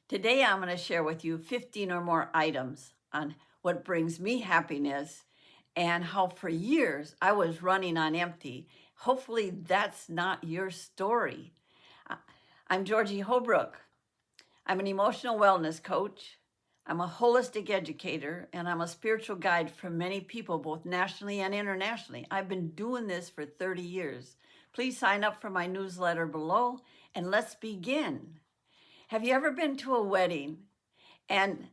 Today, I'm going to share with you 15 or more items on what brings me happiness and how for years I was running on empty. Hopefully, that's not your story. Uh, I'm Georgie Holbrook. I'm an emotional wellness coach. I'm a holistic educator, and I'm a spiritual guide for many people, both nationally and internationally. I've been doing this for 30 years. Please sign up for my newsletter below, and let's begin. Have you ever been to a wedding and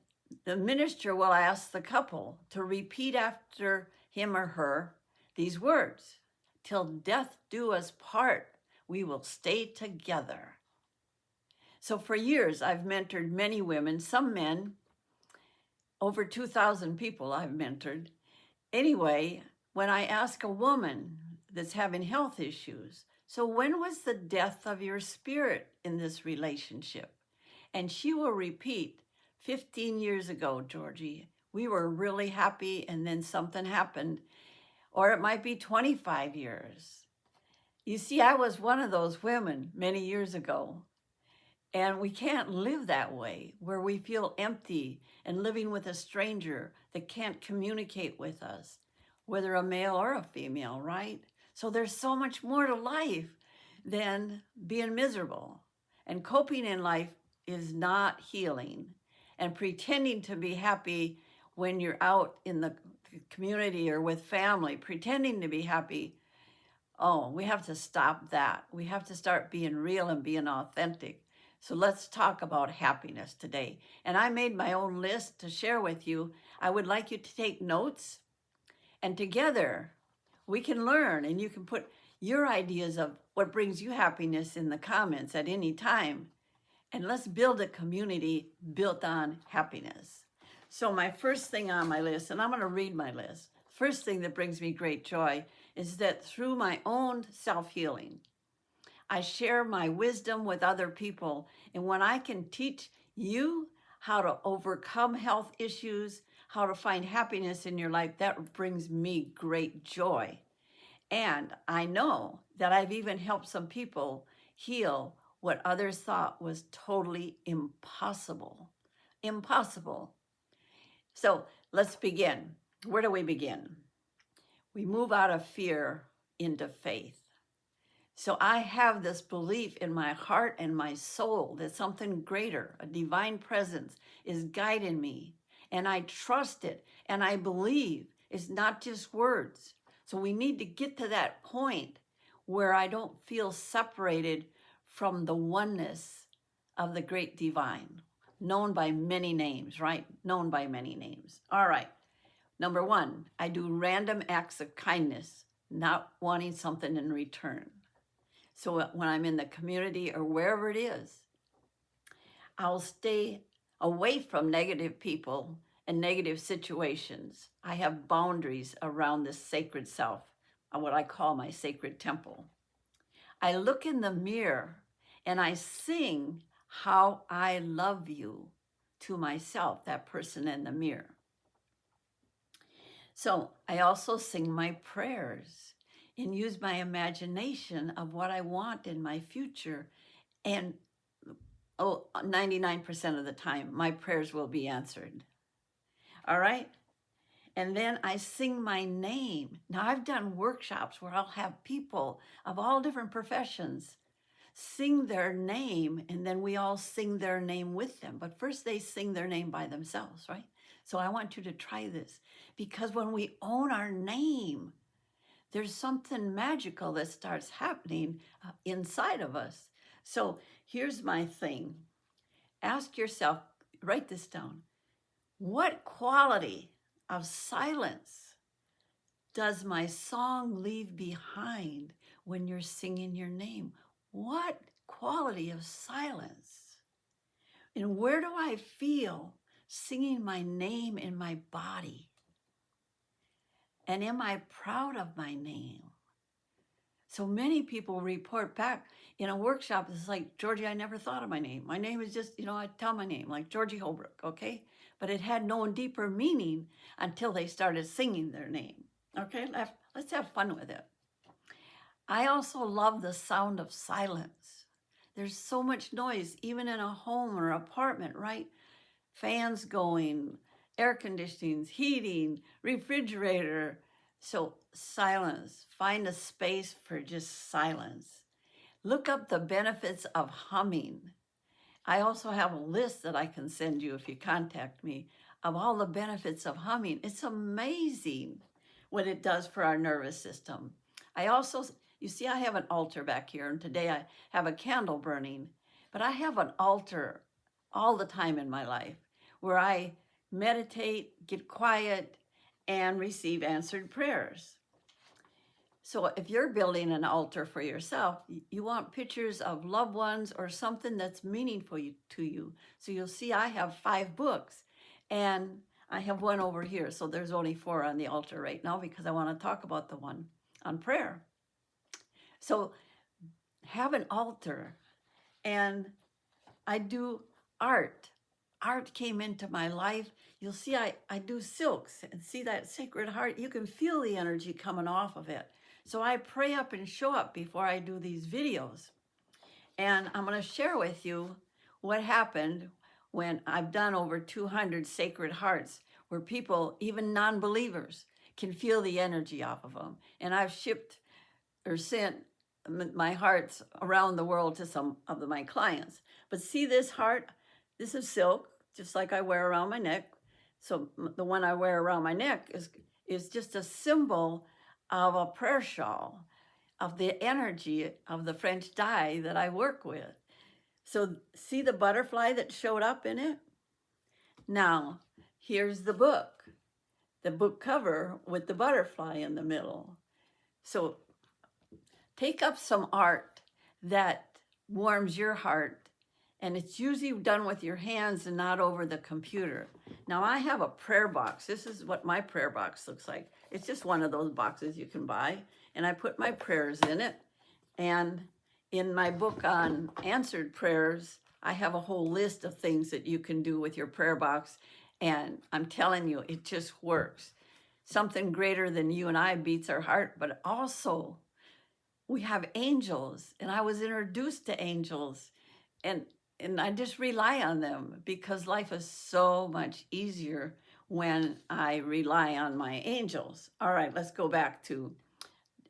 the minister will ask the couple to repeat after him or her these words? Till death do us part, we will stay together. So for years, I've mentored many women, some men, over 2,000 people I've mentored. Anyway, when I ask a woman that's having health issues, so when was the death of your spirit in this relationship? And she will repeat, 15 years ago, Georgie, we were really happy and then something happened. Or it might be 25 years. You see, I was one of those women many years ago. And we can't live that way where we feel empty and living with a stranger that can't communicate with us, whether a male or a female, right? So there's so much more to life than being miserable. And coping in life is not healing. And pretending to be happy when you're out in the community or with family, pretending to be happy, oh, we have to stop that. We have to start being real and being authentic. So let's talk about happiness today. And I made my own list to share with you. I would like you to take notes, and together we can learn, and you can put your ideas of what brings you happiness in the comments at any time. And let's build a community built on happiness. So my first thing on my list, and I'm going to read my list. First thing that brings me great joy is that through my own self-healing, I share my wisdom with other people. And when I can teach you how to overcome health issues, how to find happiness in your life, that brings me great joy. And I know that I've even helped some people heal what others thought was totally impossible. Impossible. So let's begin. Where do we begin? We move out of fear into faith. So I have this belief in my heart and my soul that something greater, a divine presence, is guiding me. And I trust it and I believe it's not just words. So we need to get to that point where I don't feel separated from the oneness of the great divine, known by many names, right? Known by many names. All right. Number one, I do random acts of kindness, not wanting something in return. So when I'm in the community or wherever it is, I'll stay away from negative people and negative situations. I have boundaries around this sacred self, what I call my sacred temple. I look in the mirror and I sing how I love you to myself, that person in the mirror. So I also sing my prayers and use my imagination of what I want in my future. And 99% of the time, my prayers will be answered. All right? And then I sing my name. Now, I've done workshops where I'll have people of all different professions sing their name, and then we all sing their name with them. But first, they sing their name by themselves, right? So I want you to try this, because when we own our name, there's something magical that starts happening inside of us. So here's my thing. Ask yourself, write this down. What quality of silence does my song leave behind when you're singing your name? What quality of silence? And where do I feel singing my name in my body? And am I proud of my name? So many people report back in a workshop, it's like, Georgie, I never thought of my name. My name is just, I tell my name, like Georgie Holbrook, okay? But it had no deeper meaning until they started singing their name, okay? Let's have fun with it. I also love the sound of silence. There's so much noise, even in a home or apartment, right? Fans going, air conditioning, heating, refrigerator. So silence. Find a space for just silence. Look up the benefits of humming. I also have a list that I can send you if you contact me of all the benefits of humming. It's amazing what it does for our nervous system. I also, you see, I have an altar back here, and today I have a candle burning, but I have an altar all the time in my life where I meditate, get quiet, and receive answered prayers. So if you're building an altar for yourself, you want pictures of loved ones or something that's meaningful to you. So you'll see I have 5 books, and I have one over here. So there's only 4 on the altar right now because I want to talk about the one on prayer. So have an altar, and I do art. Art came into my life. You'll see I do silks, and see that Sacred Heart. You can feel the energy coming off of it. So I pray up and show up before I do these videos. And I'm going to share with you what happened when I've done over 200 Sacred Hearts, where people, even non-believers, can feel the energy off of them. And I've shipped or sent my hearts around the world to some of my clients. But see this heart? This is silk, just like I wear around my neck. So the one I wear around my neck is just a symbol of a prayer shawl, of the energy of the French dye that I work with. So see the butterfly that showed up in it? Now, here's the book cover with the butterfly in the middle. So take up some art that warms your heart, and it's usually done with your hands and not over the computer. Now I have a prayer box. This is what my prayer box looks like. It's just one of those boxes you can buy, and I put my prayers in it. And in my book on answered prayers, I have a whole list of things that you can do with your prayer box, and I'm telling you, it just works. Something greater than you and I beats our heart, but also we have angels, and I was introduced to angels, and I just rely on them because life is so much easier when I rely on my angels. All right, let's go back to,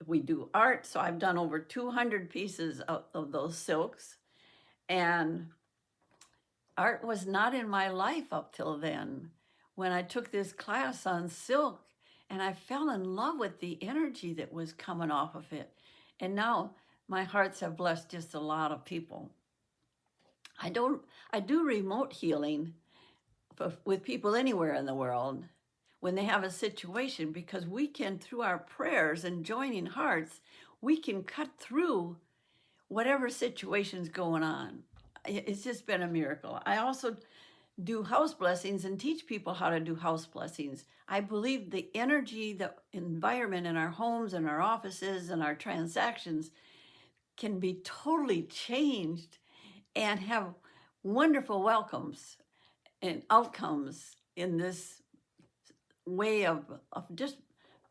we do art. So I've done over 200 pieces of those silks, and art was not in my life up till then. When I took this class on silk, and I fell in love with the energy that was coming off of it. And now my hearts have blessed just a lot of people. I do remote healing with people anywhere in the world when they have a situation, because we can, through our prayers and joining hearts, we can cut through whatever situation's going on. It's just been a miracle. I also do house blessings and teach people how to do house blessings. I believe the energy, the environment in our homes and our offices and our transactions can be totally changed and have wonderful welcomes and outcomes in this way of just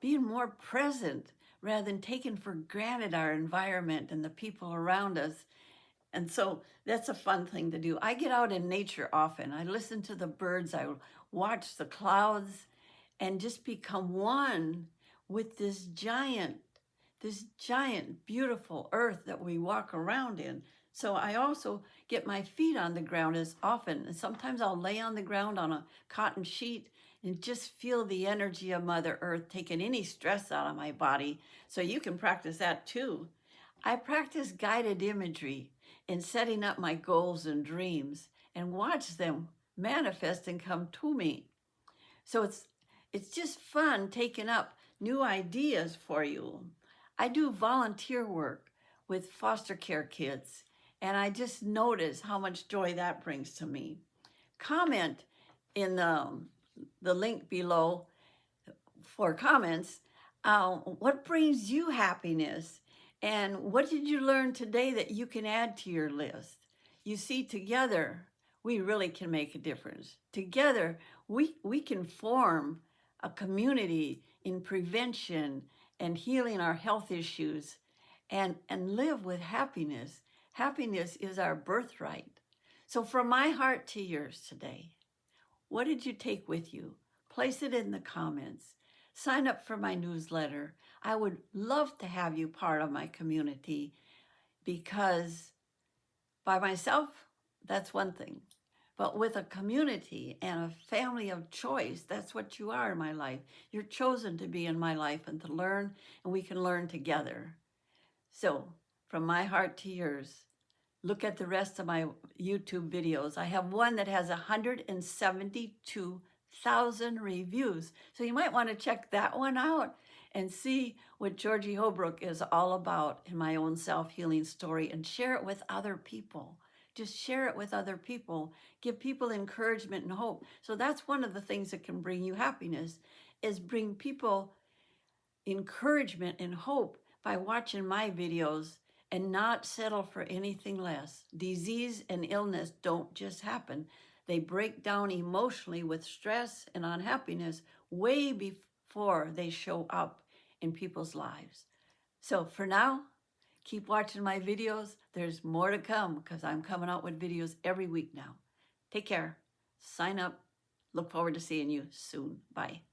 being more present rather than taking for granted our environment and the people around us. And so that's a fun thing to do. I get out in nature often. I listen to the birds. I watch the clouds and just become one with this giant, beautiful earth that we walk around in. So I also get my feet on the ground as often. And sometimes I'll lay on the ground on a cotton sheet and just feel the energy of Mother Earth taking any stress out of my body. So you can practice that too. I practice guided imagery in setting up my goals and dreams and watch them manifest and come to me. So it's just fun taking up new ideas for you. I do volunteer work with foster care kids, and I just notice how much joy that brings to me. Comment in the link below for comments. What brings you happiness? And what did you learn today that you can add to your list? You see, together, we really can make a difference. Together, we can form a community in prevention and healing our health issues and live with happiness. Happiness is our birthright. So from my heart to yours today, what did you take with you? Place it in the comments. Sign up for my newsletter. I would love to have you part of my community, because by myself, that's one thing. But with a community and a family of choice, that's what you are in my life. You're chosen to be in my life and to learn, and we can learn together. So, from my heart to yours, look at the rest of my YouTube videos. I have one that has 172,000 reviews. So you might want to check that one out and see what Georgie Holbrook is all about in my own self-healing story, and share it with other people. Just share it with other people. Give people encouragement and hope. So that's one of the things that can bring you happiness, is bring people encouragement and hope by watching my videos and not settle for anything less. Disease and illness don't just happen. They break down emotionally with stress and unhappiness way before they show up in people's lives. So for now, keep watching my videos. There's more to come because I'm coming out with videos every week now. Take care. Sign up. Look forward to seeing you soon. Bye.